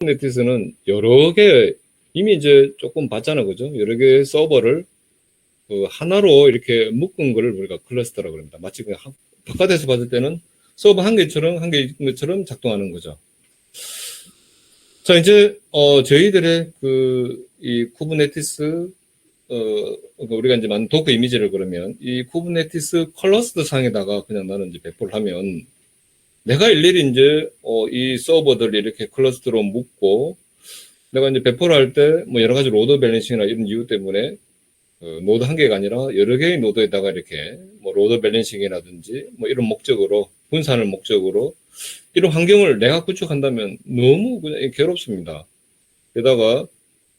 쿠버네티스는 여러 개, 이미 이제 조금 봤잖아, 그죠? 여러 개의 서버를 하나로 이렇게 묶은 거를 우리가 클러스터라고 합니다. 마치 그냥 바깥에서 봤을 때는 서버 한 개처럼, 한 개인 것처럼 작동하는 거죠. 자, 이제, 저희들의 이 쿠버네티스, 우리가 이제 만든 도커 이미지를 그러면 이 쿠버네티스 클러스터 상에다가 그냥 나는 이제 배포를 하면 내가 일일이 이제, 이 서버들 이렇게 클러스터로 묶고 내가 이제 배포를 할 때 뭐 여러 가지 로드 밸런싱이나 이런 이유 때문에 노드 한 개가 아니라 여러 개의 노드에다가 이렇게 뭐 로드 밸런싱이라든지 뭐 이런 목적으로 분산을 목적으로 이런 환경을 내가 구축한다면 너무 그냥 괴롭습니다. 게다가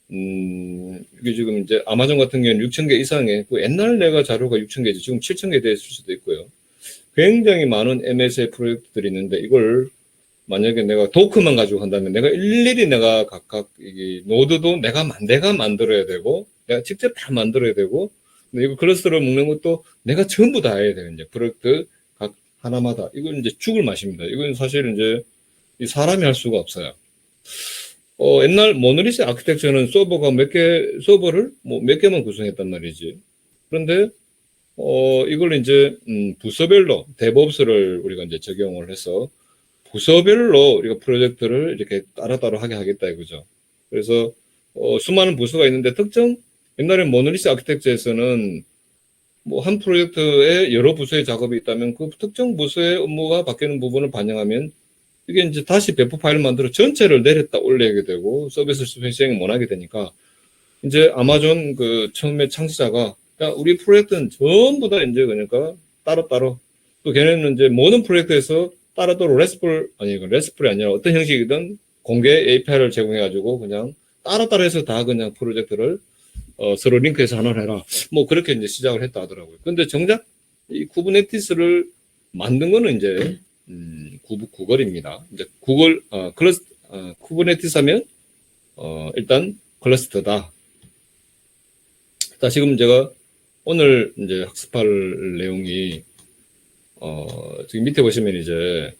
이게 지금 이제 아마존 같은 경우는 6,000개 이상의 옛날 내가 자료가 6,000개지 지금 7,000개 됐을 수도 있고요. 굉장히 많은 MSA 프로젝트들이 있는데 이걸 만약에 내가 도크만 가지고 한다면 내가 일일이 내가 각각 이 노드도 내가 만들어야 되고 내가 직접 다 만들어야 되고 근데 이거 클러스터를 묶는 것도 내가 전부 다 해야 되는 이제 프로젝트 각 하나마다 이건 이제 죽을 맛입니다. 이건 사실 이제 이 사람이 할 수가 없어요. 옛날 모노리스 아키텍처는 서버를 뭐 몇 개만 구성했단 말이지. 그런데 이걸 이제 부서별로 데브옵스를 우리가 이제 적용을 해서 부서별로 우리가 프로젝트를 이렇게 따로따로 하게 하겠다 이거죠. 그래서 수많은 부서가 있는데 옛날에 모노리스 아키텍처에서는 뭐 한 프로젝트에 여러 부서의 작업이 있다면 그 특정 부서의 업무가 바뀌는 부분을 반영하면 이게 이제 다시 배포 파일을 만들어 전체를 내렸다 올리게 되고 서비스 수행을 못하게 되니까 이제 아마존 처음에 창시자가 우리 프로젝트는 전부 다 이제 그러니까 따로따로 또 걔네는 이제 모든 프로젝트에서 따로따로 레스플이 아니라 어떤 형식이든 공개 API를 제공해가지고 그냥 따로따로 해서 다 그냥 프로젝트를 서로 링크해서 하나를 해라. 뭐 그렇게 이제 시작을 했다 하더라고요. 근데 정작 이 쿠버네티스를 만든 거는 이제 구글입니다. 이제 쿠버네티스 하면 일단 클러스터다. 자, 지금 제가 오늘 이제 학습할 내용이 지금 밑에 보시면 이제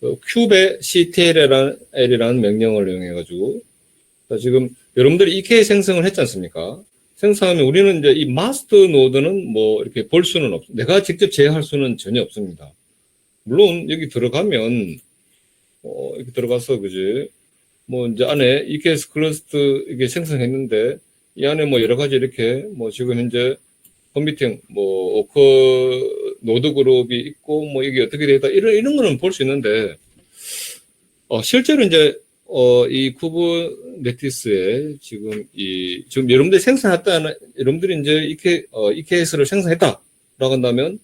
큐베 CTL이라는 명령을 이용해가지고 지금 여러분들이 EK 생성을 했지 않습니까? 생성하면 우리는 이제 이 마스터 노드는 뭐 이렇게 볼 수는 내가 직접 제어할 수는 전혀 없습니다. 물론 여기 들어가면 이렇게 들어가서 그지 뭐 이제 안에 EKS 클러스터 이게 생성했는데 이 안에 뭐 여러 가지 이렇게 뭐 지금 현재 컴퓨팅 뭐 오커 노드 그룹이 있고 뭐 이게 어떻게 되다 이런 거는 볼 수 있는데 실제로 이제 이 쿠버네티스에 지금 여러분들이 생성했다 여러분들이 이제 EKS를 생성했다라고 한다면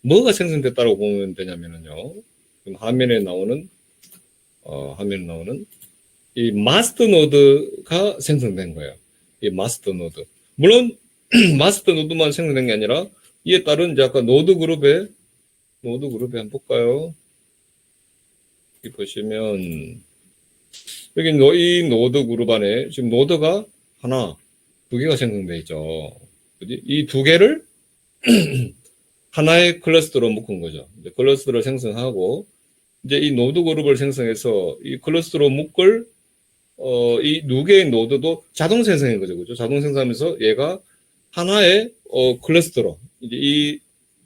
뭐가 생성됐다고 보면 되냐면은요. 지금 화면에 나오는 이 마스터 노드가 생성된 거예요. 이 마스터 노드. 물론 마스터 노드만 생성된 게 아니라 이에 따른 이제 아까 노드 그룹에 한번 볼까요? 여기 보시면 여기 이 노드 그룹 안에 지금 노드가 하나, 두 개가 생성돼 있죠. 이 두 개를 하나의 클러스터로 묶은 거죠. 클러스터를 생성하고 이제 이 노드 그룹을 생성해서 이 클러스터로 묶을 이 두 개의 노드도 자동 생성인 거죠. 그죠? 자동 생성하면서 얘가 하나의 클러스터로 이제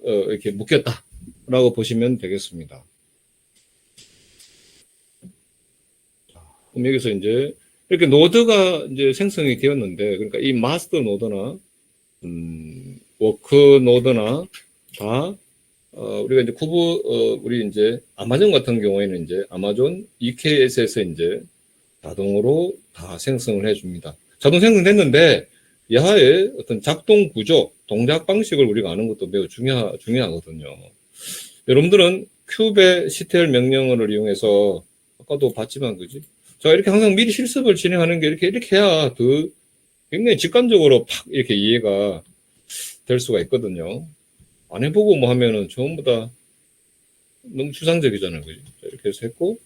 이렇게 묶였다라고 보시면 되겠습니다. 그럼 여기서 이제 이렇게 노드가 이제 생성이 되었는데, 그러니까 이 마스터 노드나 워크 노드나 다 우리가 이제 우리 이제 아마존 같은 경우에는 이제 아마존 EKS에서 이제 자동으로 다 생성을 해줍니다. 자동 생성됐는데 야의 어떤 작동 구조, 동작 방식을 우리가 아는 것도 매우 중요하거든요. 여러분들은 큐베 CTL 명령어를 이용해서 아까도 봤지만 그지? 자, 이렇게 항상 미리 실습을 진행하는 게 이렇게 해야 더 굉장히 직관적으로 팍 이렇게 이해가 될 수가 있거든요. 안 해보고 뭐 하면은 전부 다 너무 추상적이잖아요. 그지? 자, 이렇게 해서 했고.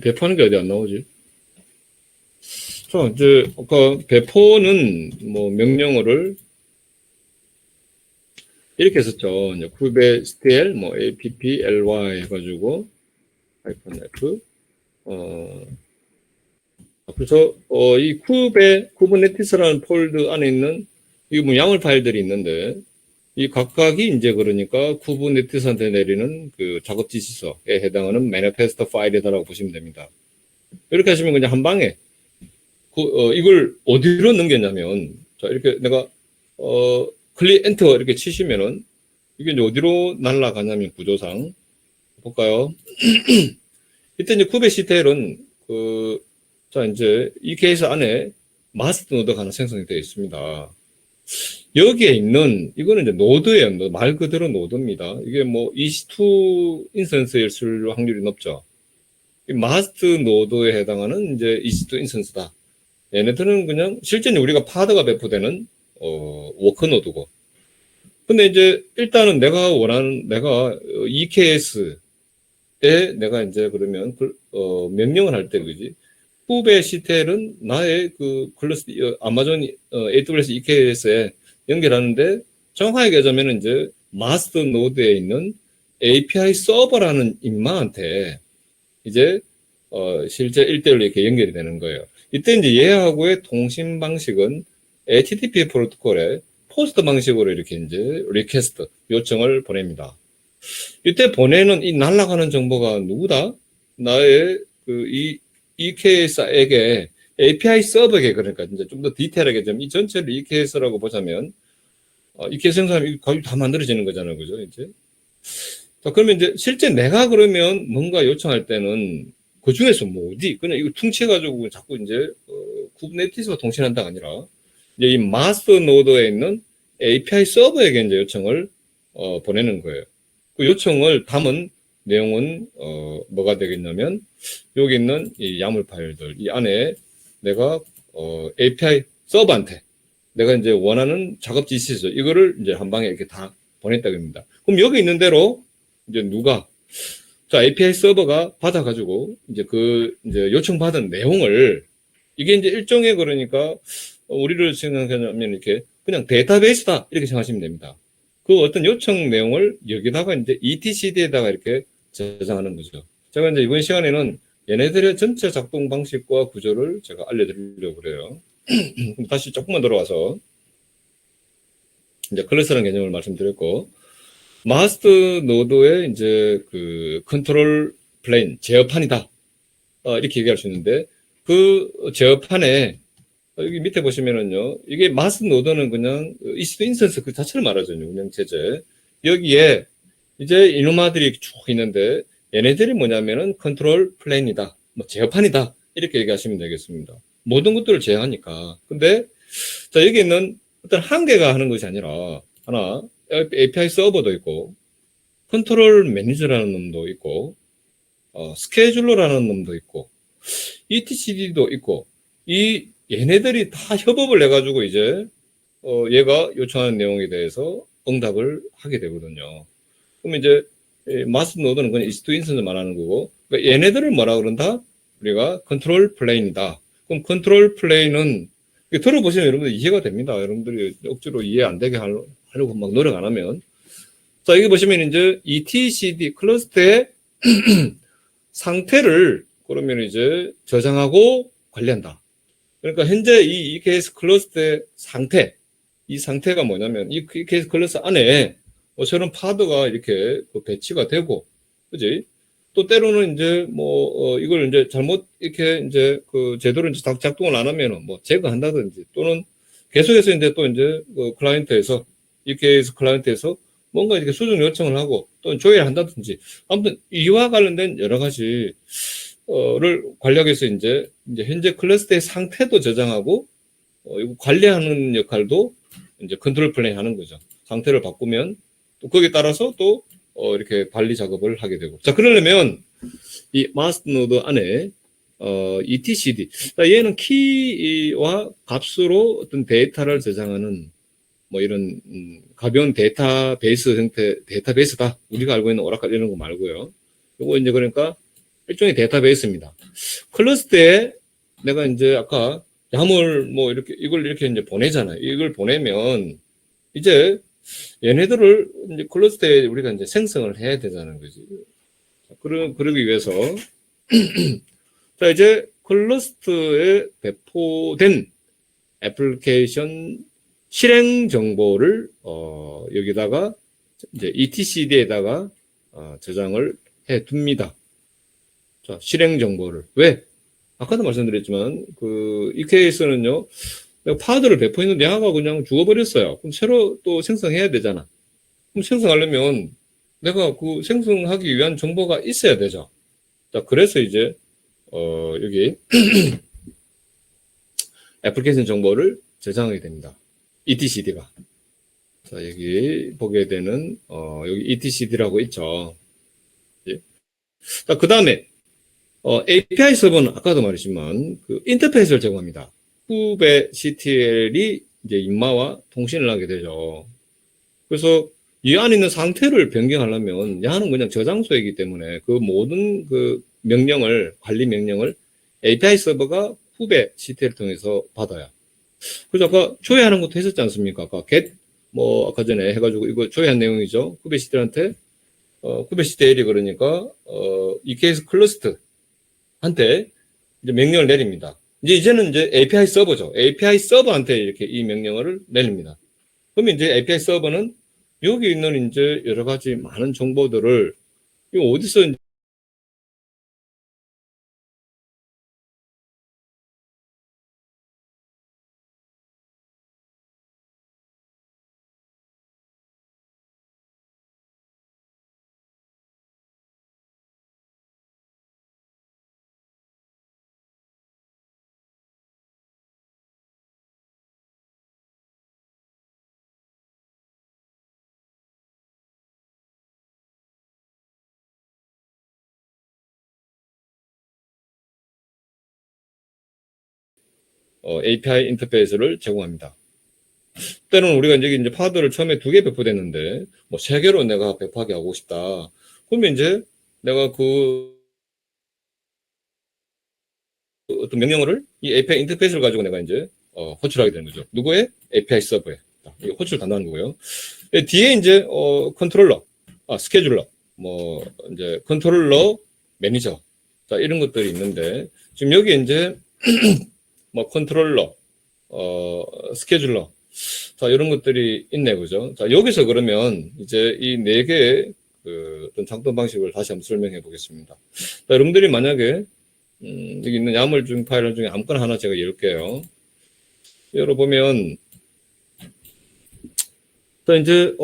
배포하는 게 어디 안 나오지? 자, 이제, 아까 배포는 뭐 명령어를 이렇게 썼죠. 이제 쿠베 stl 뭐 apply 해가지고 -f 그래서 이 쿠버네티스라는 폴더 안에 있는 이 뭐 야물 파일들이 있는데 이 각각이 이제 그러니까 쿠버네티스한테 내리는 그 작업 지시서에 해당하는 매니페스토 파일이다라고 보시면 됩니다. 이렇게 하시면 그냥 한 방에 이걸 어디로 넘겼냐면 자 이렇게 내가 클릭 엔터 이렇게 치시면은 이게 이제 어디로 날아가냐면 구조상 볼까요? 이때 이제 쿠베시텔은 자 이제 이 케이스 안에 마스터 노드가 하나 생성이 되어 있습니다. 여기에 있는 이거는 이제 노드예요. 말 그대로 노드입니다. 이게 뭐 EC2 인스턴스일 확률이 높죠. 이 마스터 노드에 해당하는 이제 EC2 인스턴스다. 얘네들은 그냥 실제는 우리가 파드가 배포되는 워크 노드고. 근데 이제 일단은 내가 원하는 내가 EKS에 내가 이제 그러면 명령을 할 때 그지. 쿠베시텔은 나의 그 클러스 아마존 AWS EKS에 연결하는데 정확하게 얘기하자면 이제 마스터 노드에 있는 API 서버라는 인마한테 이제 실제 1대1로 이렇게 연결이 되는 거예요. 이때 이제 얘하고의 통신 방식은 HTTP 프로토콜에 포스트 방식으로 이렇게 이제 리퀘스트 요청을 보냅니다. 이때 보내는 이 날아가는 정보가 누구다? 나의 이 EKS에게 API 서버에게 그러니까 이제 좀 더 디테일하게 좀 이 전체를 EKS라고 보자면 EKS 생성하면 거의 다 만들어지는 거잖아요, 그죠? 이제 자 그러면 이제 실제 내가 그러면 뭔가 요청할 때는 그 중에서 뭐 어디 그냥 이거 퉁치해가지고 자꾸 이제 쿠버네티스와 통신한다가 아니라 이제 이 마스터 노드에 있는 API 서버에게 이제 요청을 보내는 거예요. 그 요청을 담은 내용은 뭐가 되겠냐면 여기 있는 이 야물 파일들 이 안에 내가 API 서버한테 내가 이제 원하는 작업 지시죠. 이거를 이제 한 방에 이렇게 다 보냈다고 합니다. 그럼 여기 있는 대로 이제 누가 자 API 서버가 받아가지고 이제 이제 요청받은 내용을 이게 이제 일종의 그러니까 우리를 생각하면 이렇게 그냥 데이터베이스다 이렇게 생각하시면 됩니다. 그 어떤 요청 내용을 여기다가 이제 etcd에다가 이렇게 저장하는 거죠. 제가 이제 이번 시간에는 얘네들의 전체 작동 방식과 구조를 제가 알려드리려고 그래요. 다시 조금만 돌아와서 이제 클래스라는 개념을 말씀드렸고 마스터 노드의 이제 그 컨트롤 플레인 제어판이다 이렇게 얘기할 수 있는데 그 제어판에 여기 밑에 보시면은요 이게 마스터 노드는 그냥 EC2 인스턴스 그 자체를 말하죠. 운영 체제 여기에 이제 이노마들이 쭉 있는데 얘네들이 뭐냐면은 컨트롤 플레인이다 뭐 제어판이다 이렇게 얘기하시면 되겠습니다. 모든 것들을 제어하니까. 근데 자 여기 있는 어떤 한계가 하는 것이 아니라 하나 API 서버도 있고 컨트롤 매니저라는 놈도 있고 스케줄러라는 놈도 있고 etcd도 있고 이 얘네들이 다 협업을 해가지고 이제 얘가 요청하는 내용에 대해서 응답을 하게 되거든요. 그럼 이제 마스터 노드는 그냥 EC2 인스턴스 말하는 거고 그러니까 얘네들을 뭐라 그런다? 우리가 컨트롤 플레인이다. 그럼 컨트롤 플레인은 들어보시면 여러분들 이해가 됩니다. 여러분들이 억지로 이해 안 되게 하려고 막 노력 안 하면 자 여기 보시면 이제 etcd 클러스터의 상태를 그러면 이제 저장하고 관리한다. 그러니까 현재 이 EKS 클러스터의 상태 이 상태가 뭐냐면 이 EKS 클러스터 안에 저런 파드가 이렇게 배치가 되고 그지? 또 때로는 이제 이걸 이제 잘못 이렇게 이제 제대로 이제 작동을 안 하면은 제거한다든지 또는 계속해서 이제 또 이제 클라이언트에서 EKS 클라이언트에서 뭔가 이렇게 수정 요청을 하고 또 조회를 한다든지 아무튼 이와 관련된 여러 가지 를 관리하기 위해서 이제 현재 클러스터의 상태도 저장하고 이거 관리하는 역할도 이제 컨트롤 플레인 하는 거죠. 상태를 바꾸면 또 거기에 따라서 또 이렇게 관리 작업을 하게 되고 자 그러려면 이 마스터 노드 안에 etcd 얘는 키와 값으로 어떤 데이터를 저장하는 뭐 이런 가벼운 데이터베이스 형태 데이터베이스다 우리가 알고 있는 오라클 이런 거 말고요. 이거 이제 그러니까 일종의 데이터베이스입니다. 클러스터에 내가 이제 아까 야물 이렇게 이걸 이렇게 이제 보내잖아요. 이걸 보내면 이제 얘네들을 이제 클러스터에 우리가 이제 생성을 해야 되자는 거지. 그러기 위해서 자, 이제 클러스터에 배포된 애플리케이션 실행 정보를 여기다가 이제 etcd에다가 저장을 해 둡니다. 자, 실행 정보를 왜? 아까도 말씀드렸지만 이 케이스는요, 내가 파드를 배포했는데 얘가 그냥 죽어버렸어요. 그럼 새로 또 생성해야 되잖아. 그럼 생성하려면 내가 그 생성하기 위한 정보가 있어야 되죠. 자, 그래서 이제 여기 애플리케이션 정보를 저장하게 됩니다. etcd가. 자, 여기 보게 되는 여기 etcd라고 있죠. 예. 자, 그 다음에 API 서버는 아까도 말했지만 그 인터페이스를 제공합니다. 후배 CTL이 이제 인마와 통신을 하게 되죠. 그래서 이 안에 있는 상태를 변경하려면 얘는 그냥 저장소이기 때문에 그 모든 그 명령을, 관리 명령을 API 서버가 후배 CTL을 통해서 받아요. 그래서 아까 조회하는 것도 했었지 않습니까? 아까 get 아까 전에 해가지고 이거 조회한 내용이죠. 후배 CTL한테 후배 CTL이 그러니까 이 케이스 클러스트한테 이제 명령을 내립니다. 이제는 이제 API 서버죠. API 서버한테 이렇게 이 명령을 내립니다. 그러면 이제 API 서버는 여기 있는 이제 여러 가지 많은 정보들을 이거 어디서 이제 API 인터페이스를 제공합니다. 때는 우리가 이제 파드를 처음에 2개 배포됐는데 뭐 3개로 내가 배포하게 하고 싶다. 그러면 이제 내가 어떤 명령어를 이 API 인터페이스를 가지고 내가 이제 호출하게 되는 거죠. 누구의? API 서버에. 이게 호출 단다는 거고요. 뒤에 이제 컨트롤러, 스케줄러, 뭐 이제 컨트롤러, 매니저, 자 이런 것들이 있는데 지금 여기 이제 뭐 컨트롤러, 스케줄러, 자 이런 것들이 있네 그죠? 자 여기서 그러면 이제 이 4개의 어떤 작동 방식을 다시 한번 설명해 보겠습니다. 자, 여러분들이 만약에 여기 있는 야물중 파일 중에 아무거나 하나 제가 열게요. 열어보면 또 이제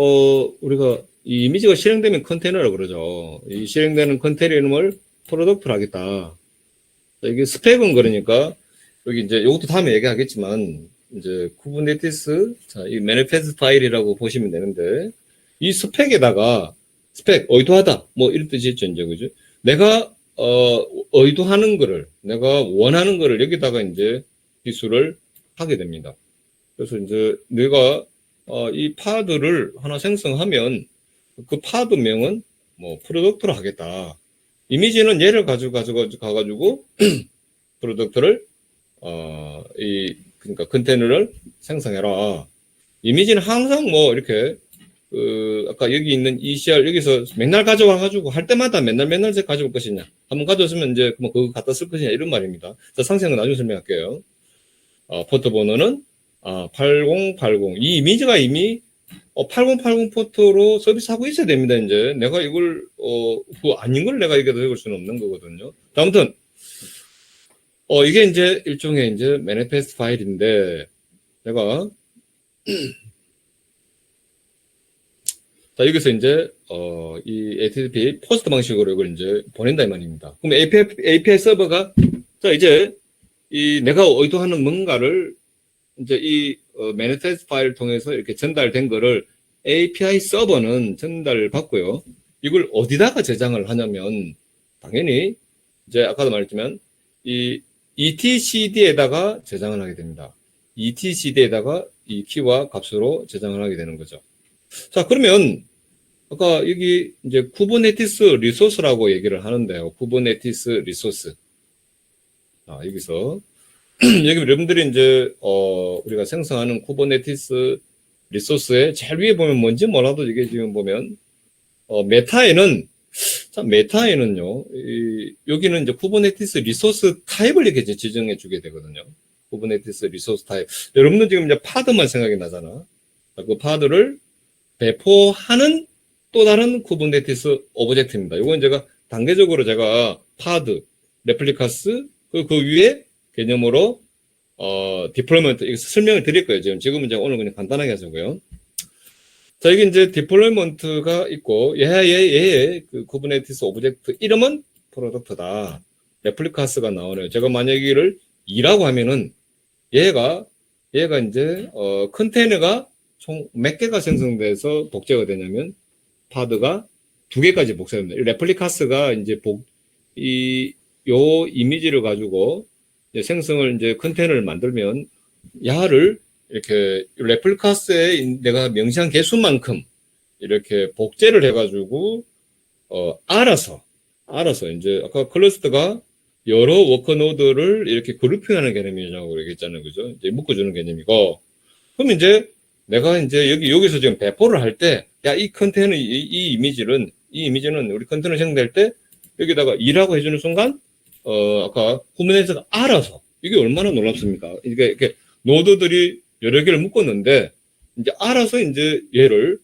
우리가 이 이미지가 실행되면 컨테이너라고 그러죠. 이 실행되는 컨테이너 이름을 프로덕트로 하겠다. 자, 이게 스펙은 그러니까 여기 이제 이것도 다음에 얘기하겠지만 이제 쿠버네티스 자, 이 매니페스트 파일이라고 보시면 되는데 이 스펙에다가 스펙 의도하다 뭐 이런 뜻이겠죠 이제 그죠? 내가 의도하는 거를 내가 원하는 거를 여기다가 이제 기술을 하게 됩니다. 그래서 이제 내가 이 파드를 하나 생성하면 그 파드명은 뭐 프로덕트로 하겠다. 이미지는 얘를 가가지고 프로덕트를 그러니까 컨테이너를 생성해라. 이미지는 항상 뭐 이렇게 아까 여기 있는 ECR 여기서 맨날 가져와가지고 할 때마다 맨날 가져올 것이냐. 한번 가져왔으면 이제 뭐 그거 갖다 쓸 것이냐 이런 말입니다. 자, 상세한 건 나중에 설명할게요. 포트 번호는 8080. 이 이미지가 이미 8080 포트로 서비스하고 있어야 됩니다. 이제 내가 이걸 그 아닌 걸 내가 여기다 적을 수는 없는 거거든요. 아무튼 이게 이제 일종의 이제 매니페스트 파일인데 내가 자 여기서 이제 이 HTTP 포스트 방식으로 이걸 이제 보낸다 이 말입니다. 그럼 API 서버가 자 이제 이 내가 의도하는 뭔가를 이제 이 매니페스트 파일을 통해서 이렇게 전달된 거를 API 서버는 전달을 받고요. 이걸 어디다가 저장을 하냐면 당연히 이제 아까도 말했지만 이 etcd에다가 저장을 하게 됩니다. etcd에다가 이 키와 값으로 저장을 하게 되는 거죠. 자, 그러면 아까 여기 이제 쿠버네티스 리소스라고 얘기를 하는데요. 쿠버네티스 리소스. 여기서 여기 여러분들이 이제 우리가 생성하는 쿠버네티스 리소스의 제일 위에 보면 뭔지 몰라도 이게 지금 보면 메타에는 자, 메타에는요, 여기는 이제 쿠버네티스 리소스 타입을 이렇게 이제 지정해 주게 되거든요. 쿠버네티스 리소스 타입. 여러분들 지금 이제 파드만 생각이 나잖아. 그 파드를 배포하는 또 다른 쿠버네티스 오브젝트입니다. 이건 제가 단계적으로 제가 파드, 레플리카스, 그 위에 개념으로, 디플로이먼트, 이거 설명을 드릴 거예요. 지금은 제가 오늘 그냥 간단하게 하자고요. 자, 이게 이제 디플로이먼트가 있고, 얘의 그 쿠버네티스 오브젝트 이름은 프로덕트다. 레플리카스가 나오네요. 제가 만약 이를 2라고 하면은, 얘가 이제, 컨테이너가 총 몇 개가 생성돼서 복제가 되냐면, 파드가 2개까지 복제됩니다. 레플리카스가 이제 요 이미지를 가지고 이제 생성을 이제 컨테이너를 만들면, 야를 이렇게 레플리카스에 내가 명시한 개수만큼 이렇게 복제를 해가지고 알아서 이제 아까 클러스터가 여러 워커 노드를 이렇게 그룹핑하는 개념이라고 얘기했잖아요, 그죠? 이제 묶어주는 개념이고, 그럼 이제 내가 이제 여기서 지금 배포를 할 때, 야, 이 컨테이너 이 이미지는 우리 컨테이너 생성될 때 여기다가 2라고 해주는 순간 아까 쿠버네티스가 알아서, 이게 얼마나 놀랍습니까? 이게 노드들이 여러 개를 묶었는데, 이제 알아서 이제 얘를,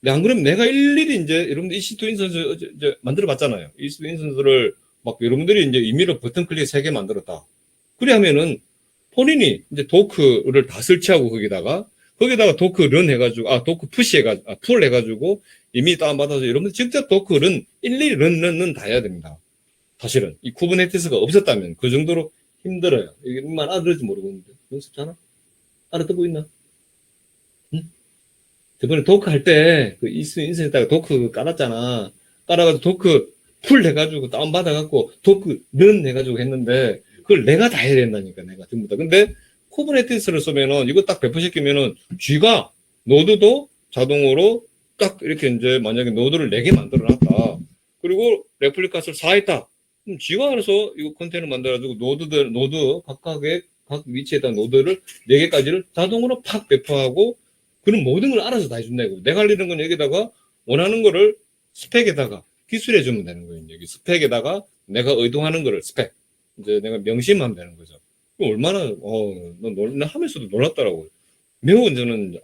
안 그러면 내가 일일이 이제, 여러분들 EC2 인스턴스 이제 만들어 봤잖아요. EC2 인스턴스를 막 여러분들이 이제 임의로 버튼 클릭 3개 만들었다. 그래 하면은 본인이 이제 도크를 다 설치하고 거기다가 도크 런 해가지고, 도크 푸시 해가지고, 풀 해가지고 이미 다운받아서 여러분들 직접 도크 런, 일일이 런 다 해야 됩니다. 사실은. 이 쿠버네티스가 없었다면 그 정도로 힘들어요. 이게만 알아들을지 모르겠는데. 연습잖아? 알아듣고 있나? 응? 저번에 도크 할 때, 그 인스에다가 도크 깔았잖아. 깔아가지고 도크 풀 해가지고 다운받아갖고 도크 런 해가지고 했는데, 그걸 내가 다 해야 된다니까, 내가 전부 다. 근데 쿠버네티스를 쓰면은, 이거 딱 배포시키면은, 쥐가, 노드도 자동으로 딱 이렇게 이제 만약에 노드를 4개 만들어 놨다. 그리고 레플리카스를 4 했다. 그럼 쥐가 알아서 이거 컨테이너 만들어가지고 노드 각각의 각 위치에다 노드를 4개까지를 자동으로 팍 배포하고, 그런 모든 걸 알아서 다 해준다 이거. 내가 할 일은 건 여기다가 원하는 거를 스펙에다가 기술해 주면 되는 거예요. 여기 스펙에다가 내가 의도하는 거를 스펙. 이제 내가 명심하면 되는 거죠. 얼마나, 나 하면서도 놀랐더라고요. 매우 저는,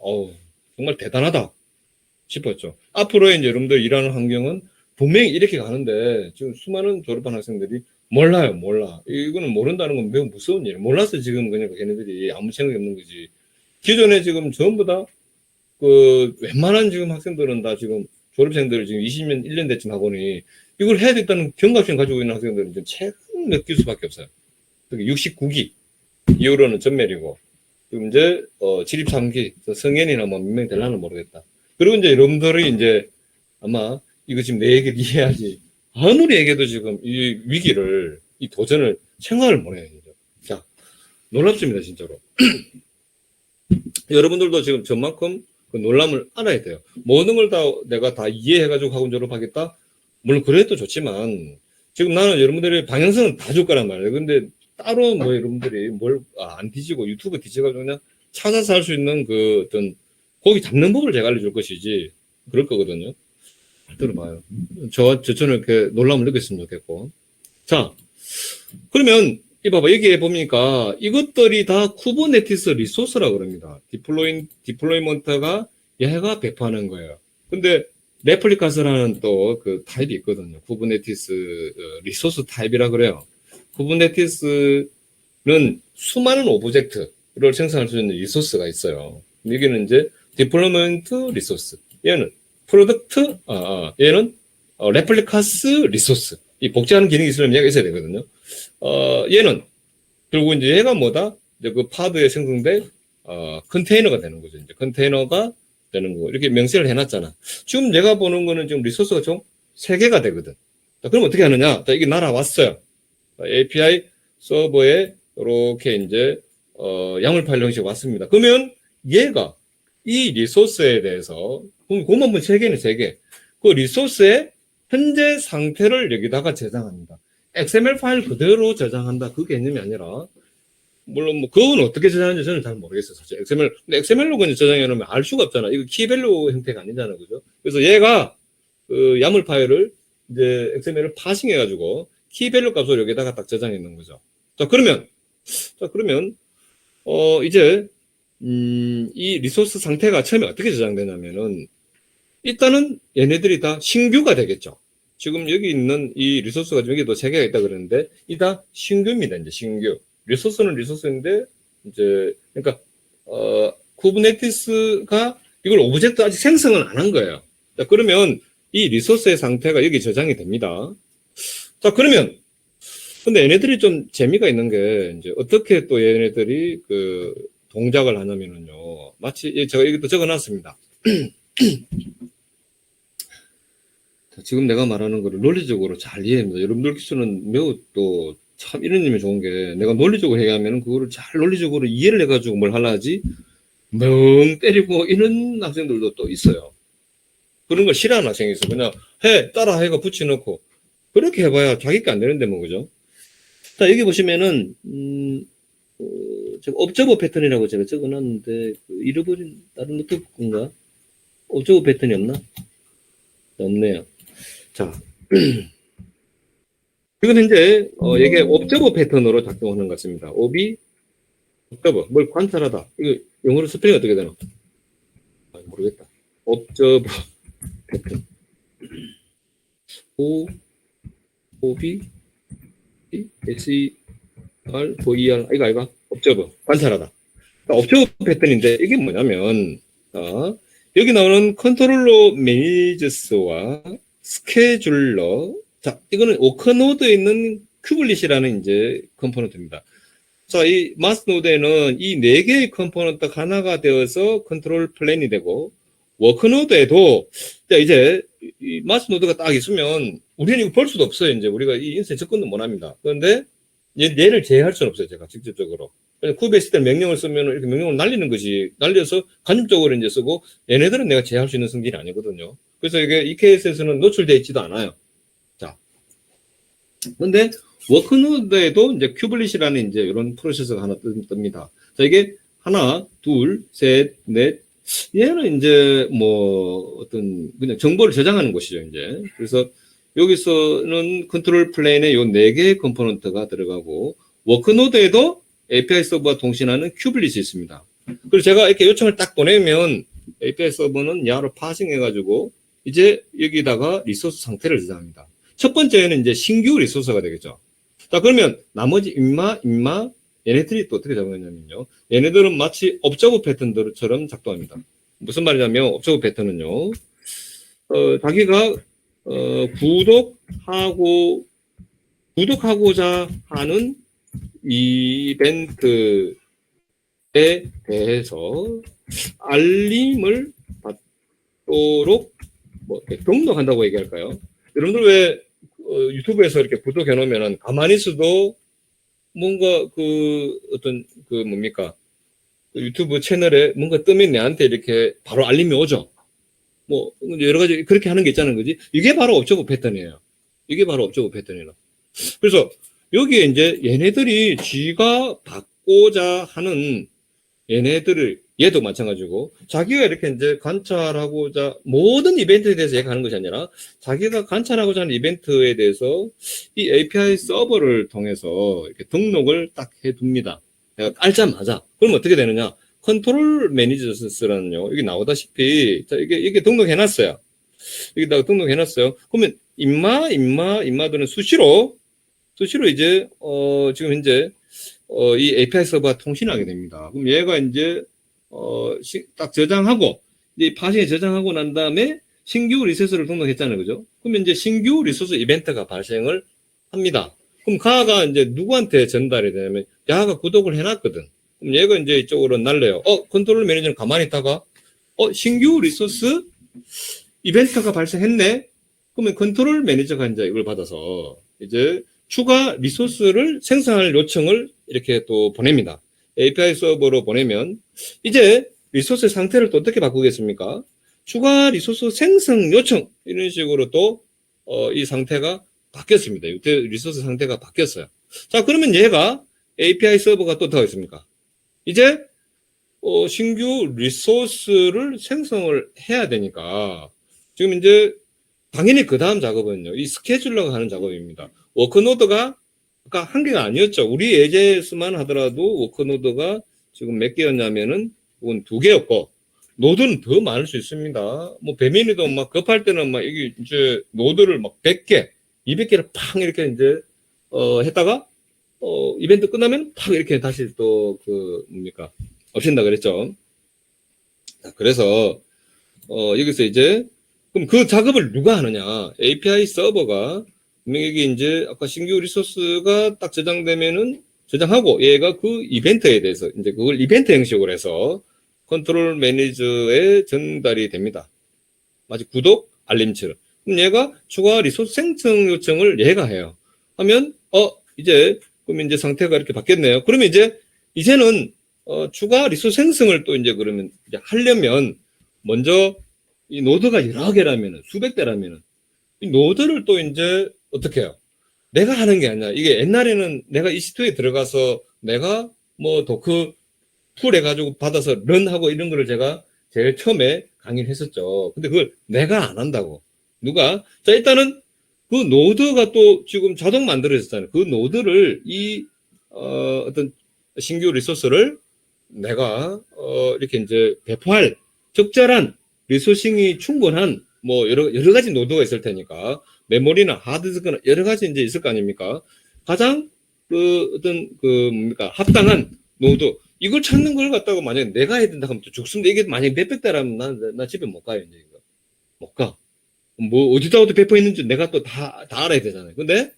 정말 대단하다 싶었죠. 앞으로 이제 여러분들 일하는 환경은 분명히 이렇게 가는데, 지금 수많은 졸업한 학생들이 몰라. 이거는 모른다는 건 매우 무서운 일이에요. 몰라서 지금 그냥 걔네들이 아무 생각이 없는 거지. 기존에 지금 전부 다, 웬만한 지금 학생들은 다 지금 졸업생들 지금 20년, 1년 됐쯤 하고니, 이걸 해야 되겠다는 경각심 가지고 있는 학생들은 지금 최근 몇 기수밖에 없어요. 69기 이후로는 전멸이고, 지금 이제, 진입 3기, 성현이나 뭐 몇 명 될라는 모르겠다. 그리고 이제 여러분들이 이제 아마 이거 지금 내 얘기를 이해하지. 아무리 얘기해도 지금 이 위기를, 이 도전을 생각을 못 해요. 자, 놀랍습니다, 진짜로. 여러분들도 지금 저만큼 그 놀람을 알아야 돼요. 모든 걸 다 내가 다 이해해가지고 학원 졸업하겠다? 물론 그래도 좋지만, 지금 나는 여러분들의 방향성은 다 줄 거란 말이에요. 근데 따로 뭐 여러분들이 안 뒤지고 유튜브 뒤져가지고 그냥 찾아서 할 수 있는 그 어떤 고기 잡는 법을 제가 알려줄 것이지, 그럴 거거든요. 들어봐요. 저처럼 이렇게 놀람을 느꼈으면 좋겠고. 자, 그러면 봐봐. 여기에 보니까 이것들이 다 쿠버네티스 리소스라고 그럽니다. 디플로이먼트가 얘가 배포하는 거예요. 근데 레플리카스라는 또 그 타입이 있거든요. 쿠버네티스 리소스 타입이라 그래요. 쿠버네티스는 수많은 오브젝트를 생성할 수 있는 리소스가 있어요. 여기는 이제 디플로이먼트 리소스. 얘는 프로덕트, 얘는 레플리카스 리소스. 이 복제하는 기능이 있으려면 얘가 있어야 되거든요. 얘는, 그리고 이제 얘가 뭐다? 이제 그 파드에 생성된, 컨테이너가 되는 거죠. 이제 컨테이너가 되는 거. 이렇게 명시를 해놨잖아. 지금 내가 보는 거는 지금 리소스가 총 3개가 되거든. 자, 그럼 어떻게 하느냐? 자, 이게 날아왔어요. API 서버에 이렇게 이제, 약물 파일 형식 왔습니다. 그러면 얘가 이 리소스에 대해서, 그것만 보면 3개는 3개. 그 리소스의 현재 상태를 여기다가 저장합니다. XML 파일 그대로 저장한다. 그 개념이 아니라, 물론 뭐 그건 어떻게 저장하는지 저는 잘 모르겠어요, 사실. XML. 근데 XMR로 그냥 저장해 놓으면 알 수가 없잖아. 이거 키밸류 형태가 아니잖아, 그죠? 그래서 얘가 그 야물 파일을 이제 XML을 파싱해 가지고 키밸류 값을 여기다가 딱 저장해 놓은 거죠. 자 그러면 이제 이 리소스 상태가 처음에 어떻게 저장되냐면은 일단은 얘네들이 다 신규가 되겠죠. 지금 여기 있는 이 리소스가 여기도 3개가 있다 그러는데 이 다 신규입니다. 이제 신규. 리소스는 리소스인데 이제 그러니까 쿠버네티스가 이걸 오브젝트 아직 생성은 안 한 거예요. 자, 그러면 이 리소스의 상태가 여기 저장이 됩니다. 자, 그러면 근데 얘네들이 좀 재미가 있는 게 이제 어떻게 또 얘네들이 그 동작을 하냐면은요. 마치 제가 여기도 적어놨습니다. 지금 내가 말하는 거를 논리적으로 잘 이해합니다. 여러분들 기술은 매우 또 참 이런 점이 좋은 게 내가 논리적으로 해야하면 그거를 잘 논리적으로 이해를 해가지고 뭘 하려 하지 멍 때리고 이런 학생들도 또 있어요. 그런 걸 싫어하는 학생이 있어. 그냥 따라 해가 붙여놓고 그렇게 해봐야 자기가 안 되는데 뭐 그죠? 자 여기 보시면은 제가 옵저버 패턴이라고 제가 적어놨는데 그 잃어버린 다른 노트북인가? 옵저버 패턴이 없나? 없네요. 자 이건 현재 이게 옵저버 패턴으로 작동하는 것 같습니다. 옵저버 뭘 관찰하다. 이거 영어로 스펠링 어떻게 되나? 모르겠다. 옵저버 패턴. OB SER VER 이거 옵저버 관찰하다. 옵저버 패턴인데 이게 뭐냐면 여기 나오는 컨트롤러 매니저스와 스케줄러. 자, 이거는 워커노드에 있는 큐블릿이라는 이제 컴포넌트입니다. 자, 이 마스 노드에는 이 4개의 컴포넌트가 하나가 되어서 컨트롤 플랜이 되고, 워커노드에도, 이제 이 마스 노드가 딱 있으면, 우리는 이거 볼 수도 없어요. 이제 우리가 이 인쇄 접근도 못 합니다. 그런데 얘를 제어할 수는 없어요. 제가 직접적으로. 쿠베이스 때 명령을 쓰면 이렇게 명령을 날리는 것이, 날려서 간접적으로 이제 쓰고, 얘네들은 내가 제어할 수 있는 성질이 아니거든요. 그래서 이게 이 케이스에서는 노출되어 있지도 않아요. 근데 워크노드에도 이제 큐블릿이라는 이제 이런 프로세서가 하나 뜹니다. 자, 이게 하나, 둘, 셋, 넷. 얘는 이제 뭐 어떤 그냥 정보를 저장하는 곳이죠, 이제. 그래서 여기서는 컨트롤 플레인에 요 4개의 컴포넌트가 들어가고 워크노드에도 API 서버와 통신하는 큐블릿이 있습니다. 그리고 제가 이렇게 요청을 딱 보내면 API 서버는 야로 파싱해가지고 이제 여기다가 리소스 상태를 저장합니다. 첫 번째는 이제 신규 리소스가 되겠죠. 자, 그러면 나머지 인마, 얘네들이 또 어떻게 작동하냐면요. 얘네들은 마치 옵저버 패턴들처럼 작동합니다. 무슨 말이냐면, 옵저버 패턴은요, 자기가, 구독하고자 하는 이벤트에 대해서 알림을 받도록, 등록한다고 얘기할까요? 여러분들 왜 유튜브에서 이렇게 구독해 놓으면은 가만히 있어도 뭔가 뭡니까? 유튜브 채널에 뭔가 뜨면 내한테 이렇게 바로 알림이 오죠. 뭐, 여러 가지 그렇게 하는 게 있잖아요. 그지? 이게 바로 옵저버 패턴이에요. 이게 바로 옵저버 패턴이라. 그래서 여기에 이제 얘네들이 쥐가 받고자 하는 얘네들을 얘도 마찬가지고 자기가 이렇게 이제 관찰하고자 모든 이벤트에 대해서 얘기하는 것이 아니라 자기가 관찰하고자 하는 이벤트에 대해서 이 API 서버를 통해서 이렇게 등록을 딱 해둡니다. 내가 깔자마자 그럼 어떻게 되느냐? 컨트롤 매니저스라는요. 여기 나오다시피 자 이게 등록해놨어요. 여기다가 등록해놨어요. 그러면 인마들은 수시로 이제 지금 현재 이 API 서버와 통신하게 됩니다. 그럼 얘가 이제 딱 저장하고 이제 파싱에 저장하고 난 다음에 신규 리소스를 등록했잖아요, 그죠? 그러면 이제 신규 리소스 이벤트가 발생을 합니다. 그럼 가가 이제 누구한테 전달이 되냐면 야가 구독을 해놨거든. 그럼 얘가 이제 이쪽으로 날려요. 컨트롤 매니저는 가만히 있다가 신규 리소스 이벤트가 발생했네. 그러면 컨트롤 매니저가 이제 이걸 받아서 이제 추가 리소스를 생성할 요청을 이렇게 또 보냅니다. API 서버로 보내면 이제 리소스 상태를 또 어떻게 바꾸겠습니까? 추가 리소스 생성 요청 이런 식으로 또 이 상태가 바뀌었습니다. 리소스 상태가 바뀌었어요. 자, 그러면 얘가 API 서버가 또 더 있습니까? 이제 신규 리소스를 생성을 해야 되니까 지금 이제 당연히 그 다음 작업은요, 이 스케줄러가 하는 작업입니다. 워크노드가 아까 한 개가 아니었죠. 우리 예제수만 하더라도 워크노드가 지금 몇 개였냐면은 이건 2개였고 노드는 더 많을 수 있습니다. 뭐 배민이도 막 급할 때는 막 이게 이제 노드를 막 100개, 200개를 팡 이렇게 이제 했다가 이벤트 끝나면 팍 이렇게 다시 또 그 뭡니까 없앤다 그랬죠. 그래서 여기서 이제 그럼 그 작업을 누가 하느냐? API 서버가 분명히 이제 아까 신규 리소스가 딱 저장되면은 저장하고 얘가 그 이벤트에 대해서 이제 그걸 이벤트 형식으로 해서 컨트롤 매니저에 전달이 됩니다. 마치 구독 알림처럼. 그럼 얘가 추가 리소스 생성 요청을 얘가 해요. 하면 이제 그럼 이제 상태가 이렇게 바뀌었네요. 그러면 이제는 추가 리소스 생성을 또 이제 그러면 이제 하려면 먼저 이 노드가 여러 개라면은 수백 대라면은 이 노드를 또 이제 어떻게 해요? 내가 하는 게 아니라 이게 옛날에는 내가 EC2에 들어가서 내가 뭐 도크 풀 해가지고 받아서 런하고 이런 거를 제가 제일 처음에 강의를 했었죠. 근데 그걸 내가 안 한다고. 누가? 자, 일단은 그 노드가 또 지금 자동 만들어졌잖아요. 그 노드를 어떤 신규 리소스를 내가 이렇게 이제 배포할 적절한 리소싱이 충분한 뭐 여러 가지 노드가 있을 테니까 메모리나 하드디스크나 여러 가지 이제 있을 거 아닙니까? 가장 그 어떤 그 뭡니까 합당한 노드 이걸 찾는 걸 갖다가 만약에 내가 해야 된다 하면 또 죽습니다. 이게 만약에 몇백 대라면 나 집에 못 가요 이제 이거 못 가. 뭐 어디다 어디 배포했는지 내가 또 다 알아야 되잖아요. 근데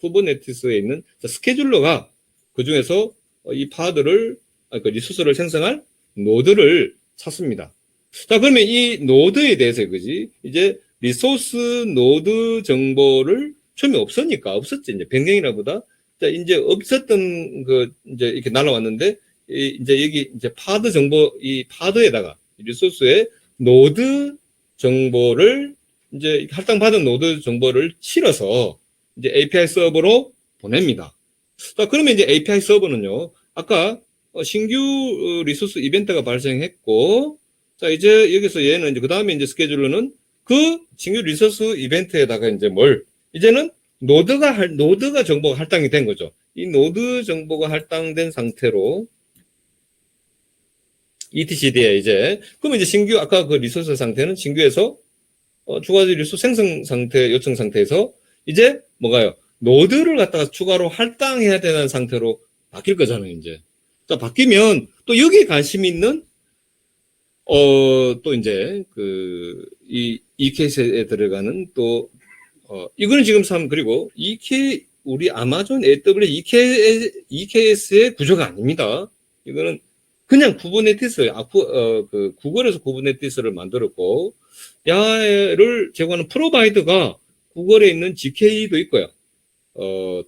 쿠버네티스에 있는 스케줄러가 그 중에서 이 파드를 그 리소스를 생성할 노드를 찾습니다. 자, 그러면 이 노드에 대해서 그지 이제 리소스 노드 정보를 처음에 없었지 이제 변경이라보다 자 이제 없었던 그 이제 이렇게 날아왔는데 이제 여기 이제 파드 정보 이 파드에다가 리소스의 노드 정보를 이제 할당받은 노드 정보를 실어서 이제 API 서버로 보냅니다. 자, 그러면 이제 API 서버는요, 아까 신규 리소스 이벤트가 발생했고, 자, 이제 여기서 얘는 이제 그 다음에 이제 스케줄러는 그 신규 리소스 이벤트에다가 이제 이제는 노드가 정보가 할당이 된 거죠. 이 노드 정보가 할당된 상태로 etcd에 이제, 그러면 이제 신규, 아까 그 리소스 상태는 신규에서 추가 리소스 생성 상태, 요청 상태에서 이제 뭐가요? 노드를 갖다가 추가로 할당해야 되는 상태로 바뀔 거잖아요, 이제. 자, 바뀌면 또 여기에 관심 있는 또 이제 이 케이스에 들어가는 또 이거는 지금 그리고 우리 아마존 AWS EKS의 구조가 아닙니다. 이거는 그냥 구버네티스, 구글에서 구버네티스를 만들었고, 야를 제공하는 프로바이더가 구글에 있는 GK도 있고요.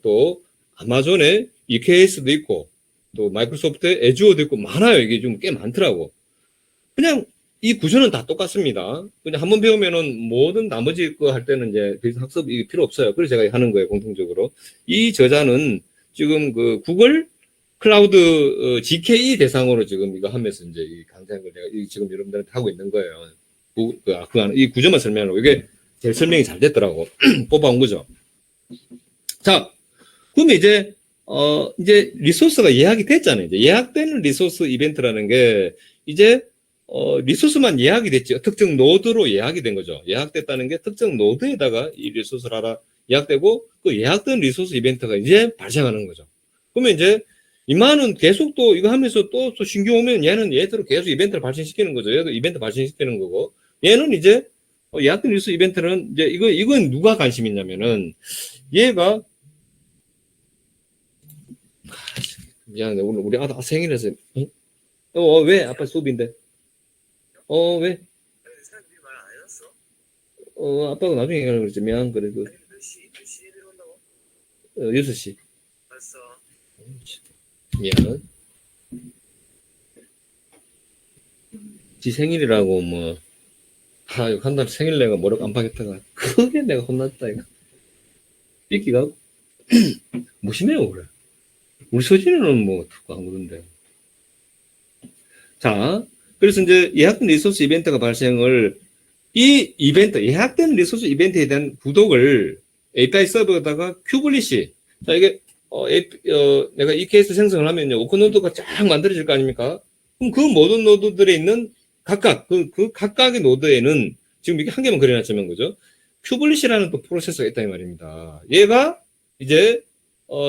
또 아마존에 EKS도 있고, 또 마이크로소프트에 애주어도 있고, 많아요. 이게 좀 꽤 많더라고. 그냥 이 구조는 다 똑같습니다. 그냥 한번 배우면은 모든 나머지 거 할 때는 이제 학습이 필요 없어요. 그래서 제가 하는 거예요, 공통적으로. 이 저자는 지금 그 구글 클라우드 GKE 대상으로 지금 이거 하면서 이제 이 강좌한 걸 내가 지금 여러분들한테 하고 있는 거예요. 이 구조만 설명하고 이게 제일 설명이 잘 됐더라고. 뽑아온 거죠. 자, 그러면 이제 리소스가 예약이 됐잖아요. 이제 예약되는 리소스 이벤트라는 게 이제 리소스만 예약이 됐죠. 특정 노드로 예약이 된 거죠. 예약됐다는 게 특정 노드에다가 이 리소스를 하나 예약되고 그 예약된 리소스 이벤트가 이제 발생하는 거죠. 그러면 이제 이만은 계속 또 이거 하면서 또 신규 오면 얘는 얘대로 계속 이벤트를 발생시키는 거죠. 얘도 이벤트 발생시키는 거고 얘는 이제 예약된 리소스 이벤트는 이제 이건 누가 관심 있냐면은 얘가 미안해 오늘 우리 아들 생일에서 왜 아빠 수업인데 왜 아빠가 나중에 얘기하려고 그랬지 미안 그래도 6시 미안 지 생일이라고 뭐 한달 생일 내가 뭐라고 안 파겠다가 크게 내가 혼났다 이거 삐끼가 무심해요 그래 우리 서진이는 뭐 특고 안 그런데. 자, 그래서 이제 예약된 리소스 이벤트가 발생을 이 이벤트, 예약된 리소스 이벤트에 대한 구독을 API 서버에다가 큐블리시. 자, 이게, 내가 이 케이스 생성을 하면요. 오픈노드가 쫙 만들어질 거 아닙니까? 그럼 그 모든 노드들에 있는 각각, 그 각각의 노드에는 지금 이게 한 개만 그려놨지만, 그죠? 큐블리시라는 또 프로세서가 있다, 이 말입니다. 얘가 이제,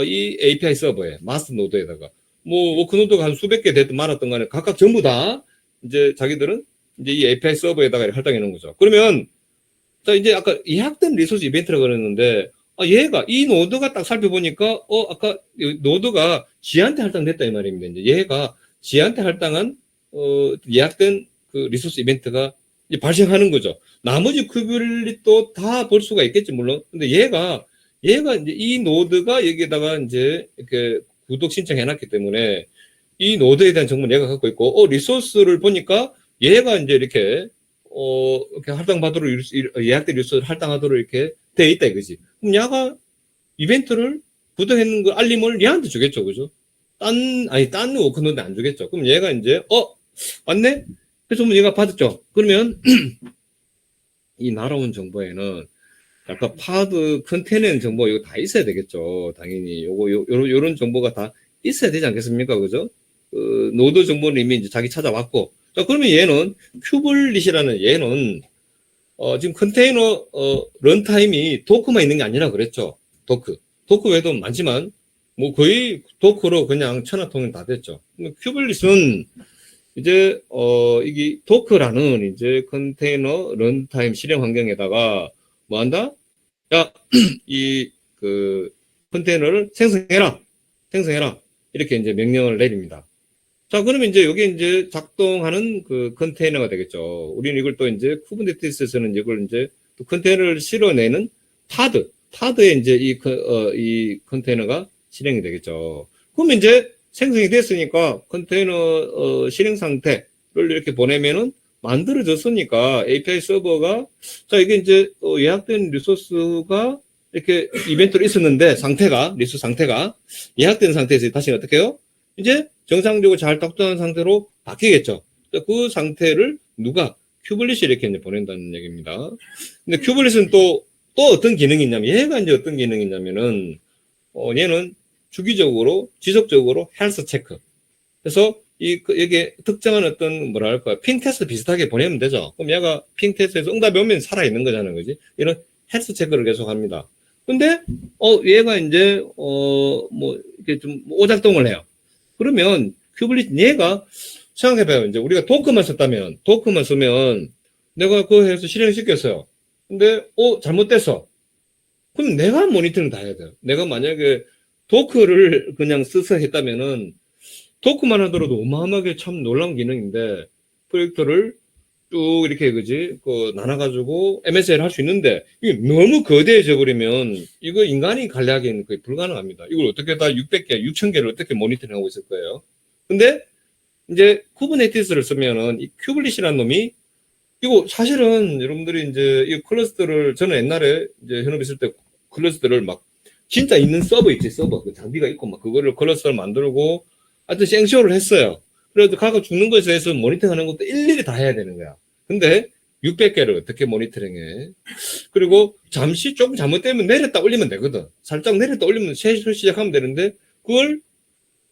이 API 서버에, 마스터 노드에다가, 뭐, 오픈노드가 한 수백 개 됐든 많았던 간에 각각 전부 다 이제 자기들은 이제 이 API 서버에다가 할당해 놓은 거죠. 그러면, 자, 이제 아까 예약된 리소스 이벤트라고 그랬는데, 얘가, 이 노드가 딱 살펴보니까, 아까 노드가 지한테 할당됐다 이 말입니다. 이제 얘가 지한테 할당한, 예약된 그 리소스 이벤트가 이제 발생하는 거죠. 나머지 큐블릿도 다 볼 수가 있겠지, 물론. 근데 얘가 이제 이 노드가 여기에다가 이제 이렇게 구독 신청해놨기 때문에 이 노드에 대한 정보는 얘가 갖고 있고, 리소스를 보니까 얘가 이제 이렇게 할당받도록, 예약된 리소스를 할당하도록 이렇게 돼 있다 이거지. 그럼 얘가 이벤트를 구독했는 거 알림을 얘한테 주겠죠, 그죠? 딴 워크노드 안 주겠죠. 그럼 얘가 이제, 왔네? 그래서 얘가 받았죠. 그러면, 이 날아온 정보에는 약간 파드 컨테이너 정보 이거 다 있어야 되겠죠. 당연히 요런 정보가 다 있어야 되지 않겠습니까? 그죠? 노드 정보는 이미 이제 자기 찾아왔고. 자, 그러면 얘는 큐블릿이라는 얘는 지금 컨테이너 런타임이 도크만 있는 게 아니라 그랬죠. 도크 외에도 많지만 뭐 거의 도크로 그냥 천하통일 다 됐죠. 큐블릿은 이제 이게 도크라는 이제 컨테이너 런타임 실행 환경에다가 뭐 한다? 야, 이 그 컨테이너를 생성해라. 이렇게 이제 명령을 내립니다. 자, 그러면 이제 여기 이제 작동하는 그 컨테이너가 되겠죠. 우리는 이걸 또 이제 쿠버네티스에서는 이걸 이제 또 컨테이너를 실어내는 파드에 이제 이 컨테이너가 실행이 되겠죠. 그러면 이제 생성이 됐으니까 컨테이너 실행 상태를 이렇게 보내면은 만들어졌으니까 API 서버가 자 이게 이제 예약된 리소스가 이렇게 이벤트로 있었는데 리소스 상태가 예약된 상태에서 다시 어떻게 해요? 이제 정상적으로 잘 작동한 상태로 바뀌겠죠. 그 상태를 누가 큐블릿이 이렇게 이제 보낸다는 얘기입니다. 근데 큐블릿은 또 어떤 기능이 있냐면 얘가 이제 어떤 기능이 있냐면은 얘는 주기적으로 지속적으로 헬스 체크. 그래서 여기 특정한 어떤 뭐랄까 핑 테스트 비슷하게 보내면 되죠. 그럼 얘가 핑 테스트에서 응답이 오면 살아 있는 거잖아요, 그지? 이런 헬스 체크를 계속 합니다. 근데 얘가 이제 뭐 이렇게 좀 오작동을 해요. 그러면 큐블릿 얘가 생각해봐요. 이제 우리가 도크만 쓰면 내가 그거 해서 실행시켰어요. 근데 잘못됐어. 그럼 내가 모니터링 다 해야 돼요. 내가 만약에 도크를 그냥 써서 했다면은 도크만 하더라도 어마어마하게 참 놀라운 기능인데 프로젝터를 쭉 이렇게 그지 나눠가지고 MSL 할 수 있는데 이게 너무 거대해져 버리면 이거 인간이 관리하기에는 거의 불가능합니다. 이걸 어떻게 다 600개, 6000개를 어떻게 모니터링하고 있을 거예요. 근데 이제 쿠버네티스를 쓰면은 이 큐블릿이라는 놈이 이거 사실은 여러분들이 이제 이 클러스터를 저는 옛날에 이제 현업 있을 때 클러스터를 막 진짜 있는 서버 있지 서버 그 장비가 있고 막 그거를 클러스터를 만들고 하여튼 생쇼를 했어요. 그래도 각각 죽는 것에 대해서 모니터링하는 것도 일일이 다 해야 되는 거야. 근데 600개를 어떻게 모니터링해? 그리고 잠시 조금 잘못되면 내렸다 올리면 되거든. 살짝 내렸다 올리면 새로 시작하면 되는데 그걸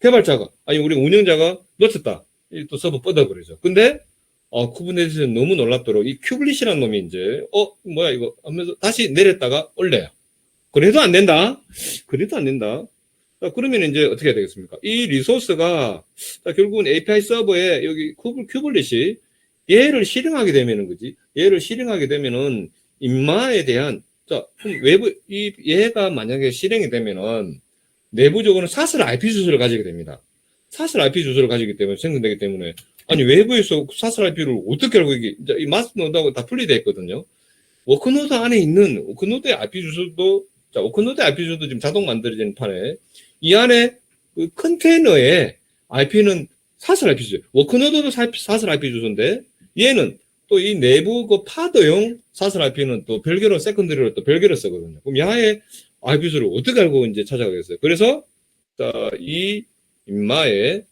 개발자가 아니 우리 운영자가 놓쳤다. 또 서버 뻗어버리죠. 근데 쿠버네티스는 너무 놀랍도록 이 큐블릿이라는 놈이 이제 뭐야 이거 하면서 다시 내렸다가 올려요. 그래도 안 된다. 자, 그러면 이제 어떻게 해야 되겠습니까? 이 리소스가 자, 결국은 API 서버에 여기 큐블릿이 얘를 실행하게 되면은 그지? 얘를 실행하게 되면은 인마에 대한 자, 그럼 외부 얘가 만약에 실행이 되면은 내부적으로는 사슬 IP 주소를 가지게 됩니다. 사슬 IP 주소를 가지기 때문에 생성되기 때문에 아니 외부에서 사슬 IP를 어떻게 알고 이게 이 마스터 노드하고 다 분리되어 있거든요. 워크노드 안에 있는 워크노드의 IP 주소도 자 워크노드 IP 주소도 지금 자동 만들어지는 판에 이 안에 그 컨테이너의 IP는 사슬 IP 주소. 워크노드도 사슬 IP 주소인데 얘는 또 이 내부 그 파드용 사슬 IP는 또 별개로 세컨더리로 또 별개로 쓰거든요. 그럼 야의 IP 주소를 어떻게 알고 이제 찾아가겠어요? 그래서 자, 이 인마의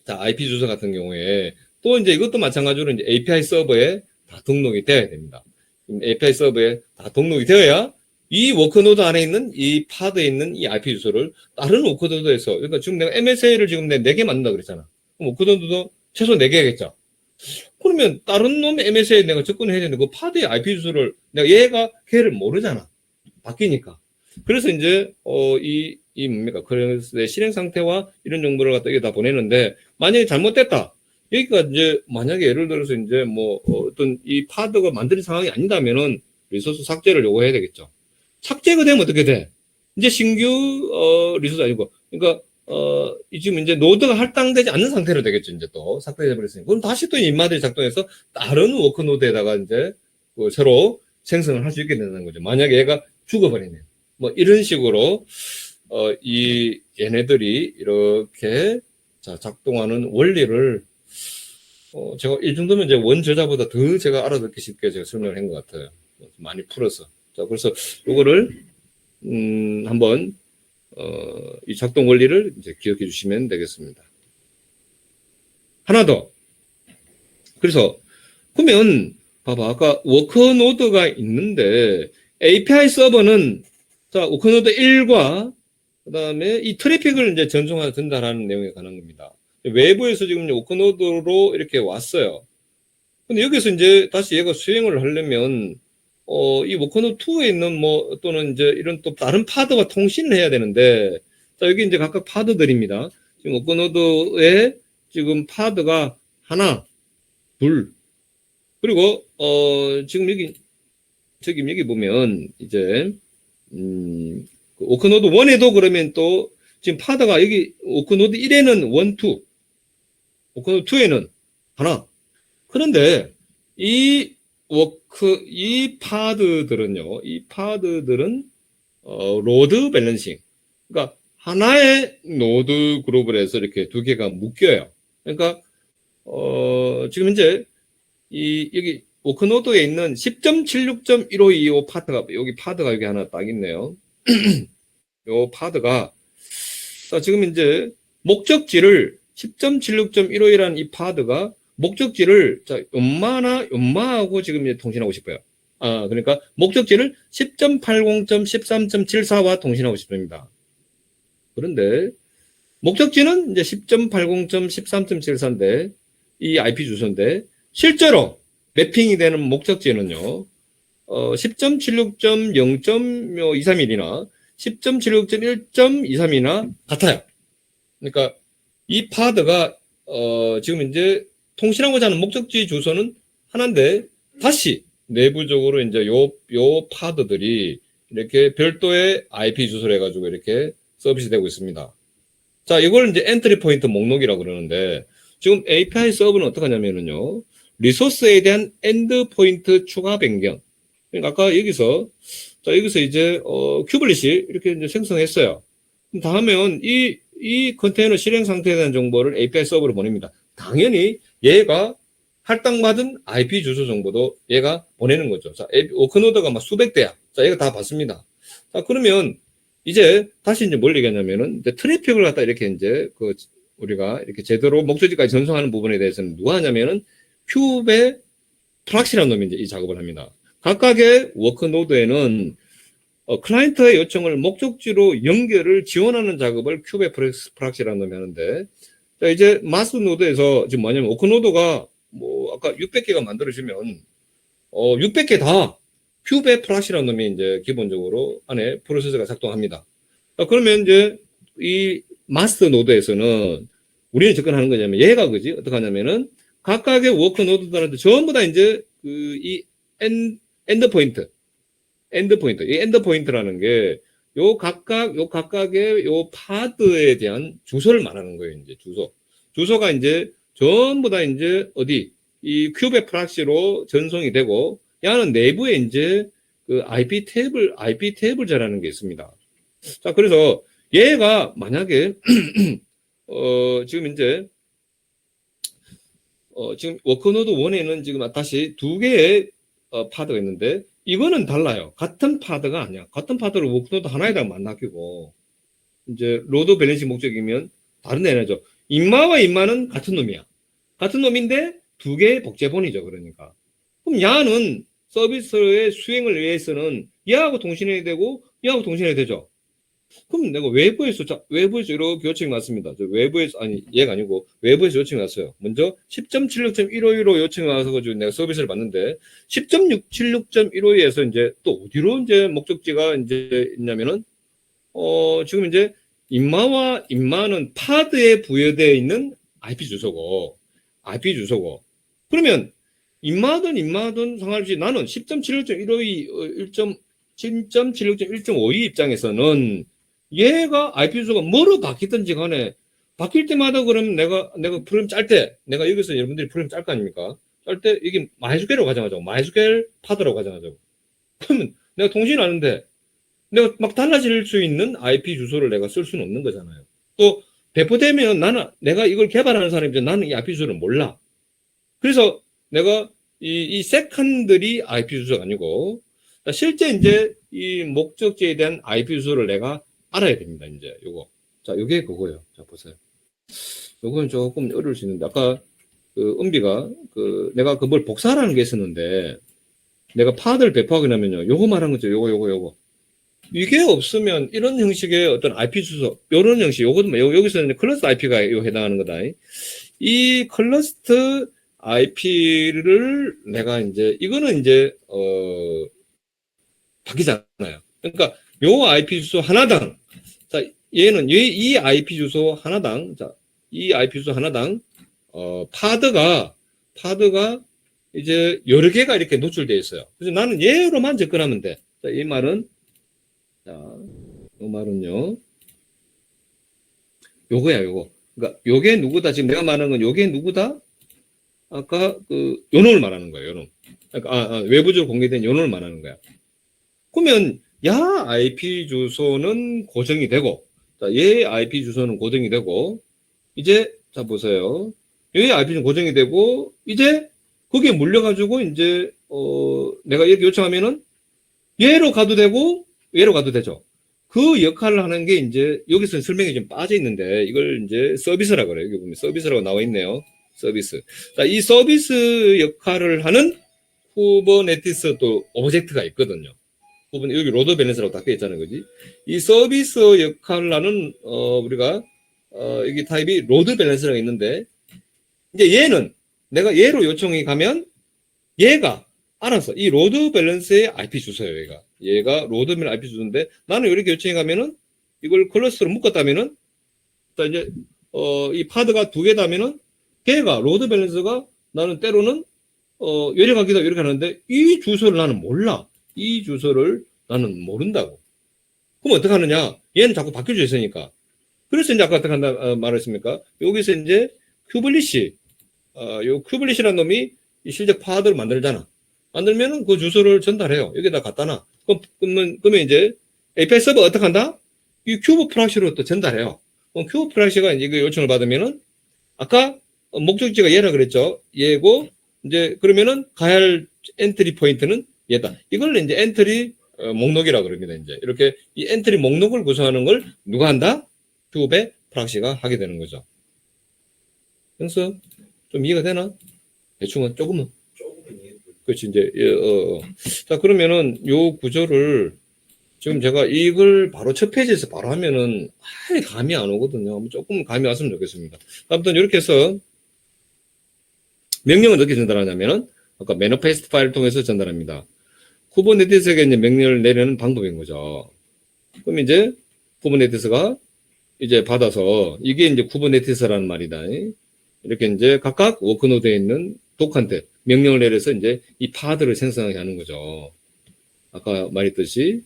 자, IP 주소 같은 경우에 또 이제 이것도 마찬가지로 이제 API 서버에 다 등록이 되어야 됩니다. API 서버에 다 등록이 되어야 이 워크노드 안에 있는 이 파드에 있는 이 IP 주소를 다른 워크노드에서, 그러니까 지금 내가 MSA를 지금 내가 4개 만든다 그랬잖아. 그럼 워크노드도 최소 4개겠죠. 그러면 다른 놈의 MSA에 내가 접근해야 되는데 그 파드의 IP 주소를 내가 얘가 걔를 모르잖아. 바뀌니까. 그래서 이제 이 뭡니까? 그래서 내 실행 상태와 이런 정보를 갖다 여기다 보내는데 만약에 잘못됐다. 여기가 이제 만약에 예를 들어서 이제 뭐 어떤 이 파드가 만드는 상황이 아니다면은 리소스 삭제를 요구해야 되겠죠. 삭제가 되면 어떻게 돼? 이제 신규 리소스 아니고 그러니까 지금 이제 노드가 할당되지 않는 상태로 되겠죠. 이제 또 삭제돼 버렸으니까 그럼 다시 또 인마들이 작동해서 다른 워크 노드에다가 이제 그 새로 생성을 할 수 있게 되는 거죠. 만약에 얘가 죽어버리면 뭐 이런 식으로 이 얘네들이 이렇게 자 작동하는 원리를 제가 이 정도면 이제 원저자보다 더 제가 알아듣기 쉽게 제가 설명을 한 것 같아요. 많이 풀어서. 자 그래서 이거를 한번 이 작동 원리를 이제 기억해 주시면 되겠습니다. 하나 더. 그래서 그러면 봐봐 아까 워크노드가 있는데 API 서버는 자 워크노드 1과 그다음에 이 트래픽을 이제 전송하여 전달하는 내용에 관한 겁니다. 외부에서 지금 워크노드로 이렇게 왔어요. 근데 여기서 이제 다시 얘가 수행을 하려면 이 워크노드 2에 있는 뭐 또는 이제 이런 또 다른 파드와 통신을 해야 되는데 자 여기 이제 각각 파드들입니다. 지금 워크노드에 지금 파드가 하나, 둘 그리고 지금 여기 보면 이제 그 워크노드 1에도 그러면 또 지금 파드가 여기 워크노드 1에는 1, 2 워크노드 2에는 하나 그런데 이 파드들은요 이 파드들은 로드 밸런싱 그러니까 하나의 노드 그룹을 해서 이렇게 두 개가 묶여요. 그러니까 지금 현재 여기 워크노드에 있는 10.76.152 파드가 여기 하나 딱 있네요. 요 파드가 자 지금 이제 목적지를 10.76.152라는 이 파드가 목적지를 자 연마하고 지금 이제 통신하고 싶어요. 그러니까 목적지를 10.80.13.74와 통신하고 싶습니다. 그런데 목적지는 이제 10.80.13.74인데 이 IP 주소인데 실제로 매핑이 되는 목적지는요. 10.76.0.231이나 10.76.1.232나 같아요. 그러니까 이 파드가 지금 이제 통신하고자 하는 목적지 주소는 하나인데 다시 내부적으로 이제 요 파드들이 이렇게 별도의 IP 주소를 해가지고 이렇게 서비스 되고 있습니다. 자, 이걸 이제 엔트리 포인트 목록이라고 그러는데 지금 API 서버는 어떻게 하냐면요. 리소스에 대한 엔드 포인트 추가 변경. 그러니까 아까 여기서 이제 큐블릿이 이렇게 이제 생성했어요. 다 하면 이 컨테이너 실행 상태에 대한 정보를 API 서버로 보냅니다. 당연히 얘가 할당받은 IP 주소 정보도 얘가 보내는 거죠. 자, 워크노드가 막 수백 대야. 자, 얘가 다 받습니다. 자, 그러면 이제 다시 이제 뭘 얘기하냐면은 이제 트래픽을 갖다 이렇게 이제 우리가 이렇게 제대로 목적지까지 전송하는 부분에 대해서는 누가 하냐면은 큐베 프락시라는 놈이 이제 이 작업을 합니다. 각각의 워크노드에는 클라이언트의 요청을 목적지로 연결을 지원하는 작업을 큐베 프락시라는 놈이 하는데 자, 이제 마스 노드에서 지금 뭐냐면 워크노드가 뭐 아까 600개가 만들어지면 600개 다 큐베 프락시라는 놈이 이제 기본적으로 안에 프로세서가 작동합니다. 자, 그러면 이제 이 마스터 노드에서는 우리는 접근하는 거냐면 얘가 그지 어떻게 하냐면은 각각의 워크 노드들한테 전부 다 이제 이 엔드 포인트, 이 엔드 포인트라는 게 요 각각의 요 파드에 대한 주소를 말하는 거예요. 이제 주소가 이제 전부 다 이제 어디 이 큐베 프락시로 전송이 되고 야는 내부에 이제 그 IP 테이블이라는 게 있습니다. 자, 그래서 얘가 만약에 지금 이제 지금 워크노드 1에는 지금 다시 두 개의 파드가 있는데 이거는 달라요. 같은 파드가 아니야. 같은 파드를 워크노드 하나에다가 안 낚이고 이제 로드 밸런싱 목적이면 다른 데 내죠. 인마와 인마는 같은 놈이야. 같은 놈인데 두 개의 복제본이죠. 그러니까. 그럼 야는 서비스의 수행을 위해서는 야하고 통신해야 되고 야하고 통신해야 되죠. 그럼 내가 외부에서 이렇게 요청이 왔습니다. 외부에서, 아니, 얘가 아니고, 외부에서 요청이 왔어요. 먼저 10.76.152로 요청이 와서 가지고 내가 서비스를 받는데, 10.76.152에서 이제 또 어디로 이제 목적지가 이제 있냐면은, 지금 이제 인마와 인마는 파드에 부여되어 있는 IP 주소고, 그러면 인마든 상관없이 나는 10.76.152, 10.76.1.52 입장에서는 얘가 IP 주소가 뭐로 바뀌든지 간에 바뀔 때마다 그럼 내가 프레임 짤 때, 내가 여기서 여러분들이 프레임 짤 거 아닙니까? 짤 때 이게 MySQL로 가정하자고. MySQL 파드라고 가정하자고. 그러면 내가 통신하는데 내가 막 달라질 수 있는 IP 주소를 내가 쓸 수는 없는 거잖아요. 또 배포되면 내가 이걸 개발하는 사람인데 나는 이 IP 주소를 몰라. 그래서 내가 이 세컨들이 IP 주소가 아니고 실제 이제 이 목적지에 대한 IP 주소를 내가 알아야 됩니다. 이제 요거. 자, 요게 그거예요. 자, 보세요. 요거는 조금 어려울 수 있는데 아까 그 은비가 내가 뭘 복사하라는 게 있었는데 내가 파드를 배포하게 되면요. 요거 말한 거죠. 요거. 이게 없으면 이런 형식의 어떤 IP 주소, 요런 형식, 여기서는 클러스터 IP가 해당하는 거다. 이 클러스터 IP를 내가 이제, 이거는 이제, 바뀌잖아요. 그러니까 요 IP 주소 하나당, 자, 이 IP 주소 하나당, 자, 이 IP 주소 하나당, 파드가 이제 여러 개가 이렇게 노출되어 있어요. 그래서 나는 얘로만 접근하면 돼. 자, 이 말은, 자, 이 말은요, 요거야, 요거. 그러니까 요게 누구다? 지금 내가 말하는 건 요게 누구다? 아까 요놈을 말하는 거예요, 요놈. 그러니까, 외부적으로 공개된 요놈을 말하는 거야. 그러면, 야, IP 주소는 고정이 되고, 자, 얘 IP 주소는 고정이 되고, 이제, 자, 보세요. 얘 IP 주소는 고정이 되고, 이제, 거기에 물려가지고, 이제, 내가 이렇게 요청하면은, 얘로 가도 되고, 얘로 가도 되죠. 그 역할을 하는 게 이제, 여기서 설명이 좀 빠져 있는데, 이걸 이제 서비스라고 그래요. 여기 보면 서비스라고 나와 있네요. 서비스. 자, 이 서비스 역할을 하는 쿠버네티스 또 오브젝트가 있거든요. 여기 로드 밸런스라고 딱 되어 있잖아요. 그지? 이 서비스 역할을 하는, 우리가, 여기 타입이 로드 밸런스라고 있는데, 이제 얘는 내가 얘로 요청이 가면 얘가 알아서 이 로드 밸런스의 IP 주소예요. 얘가 로드 밸런스 IP 주소인데 나는 이렇게 요청이 가면은 이걸 클러스터로 묶었다면은 이제 이 파드가 두 개다면은 걔가 로드 밸런스가 나는 때로는 이렇게 가기도 이렇게 하는데 이 주소를 나는 몰라. 이 주소를 나는 모른다고. 그럼 어떻게 하느냐? 얘는 자꾸 바뀌어져 있으니까. 그래서 이제 아까 어떻게 한다 말했습니까? 여기서 이제 큐블리시 요 큐블릿이라는 놈이 실제 파드를 만들잖아. 만들면은 그 주소를 전달해요. 여기다 갖다 놔. 그러면 이제 API 서버 어떻게 한다? 이 큐브 프락시로 또 전달해요. 그럼 큐브 프락시가 이제 그 요청을 받으면은 아까 목적지가 얘라 그랬죠. 얘고 이제 그러면은 가야 할 엔트리 포인트는 얘다. 이걸 이제 엔트리 목록이라고 그럽니다. 이제 이렇게 이 엔트리 목록을 구성하는 걸 누가 한다? 큐브의 프락시가 하게 되는 거죠. 그래서 좀 이해가 되나? 대충은 조금은. 그렇지, 이제, 자, 그러면은 요 구조를 지금 제가 이걸 바로 첫 페이지에서 바로 하면은 아예 감이 안 오거든요. 조금 감이 왔으면 좋겠습니다. 아무튼 이렇게 해서 명령을 어떻게 전달하냐면은 아까 매니페스트 파일을 통해서 전달합니다. 쿠버네티스에게 이제 명령을 내리는 방법인 거죠. 그럼 이제 쿠버네티스가 이제 받아서 이게 이제 쿠버네티스라는 말이다. 이렇게 이제 각각 워크노드에 있는 독한테 명령을 내려서 이제 이 파드를 생성하게 하는 거죠. 아까 말했듯이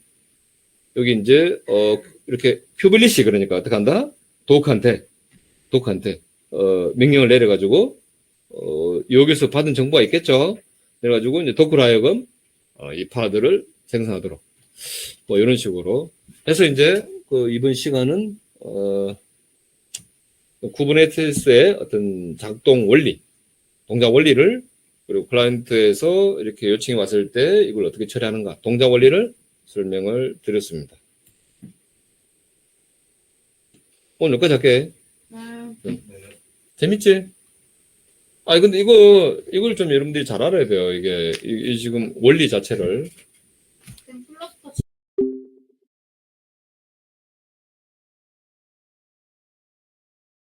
여기 이제 이렇게 큐블리시 그러니까 어떻게 한다? 독한테 명령을 내려가지고 여기서 받은 정보가 있겠죠. 그래가지고 이제 도크로 하여금 이 파드를 생성하도록 뭐 이런 식으로 해서 이제 이번 시간은 쿠버네티스의 어떤 작동 원리, 동작 원리를 그리고 클라이언트에서 이렇게 요청이 왔을 때 이걸 어떻게 처리하는가, 동작 원리를 설명을 드렸습니다. 오늘 여기까지 할게. 네. 재밌지? 아, 근데 이걸 좀 여러분들이 잘 알아야 돼요. 이게 지금 원리 자체를. 쌤 플러스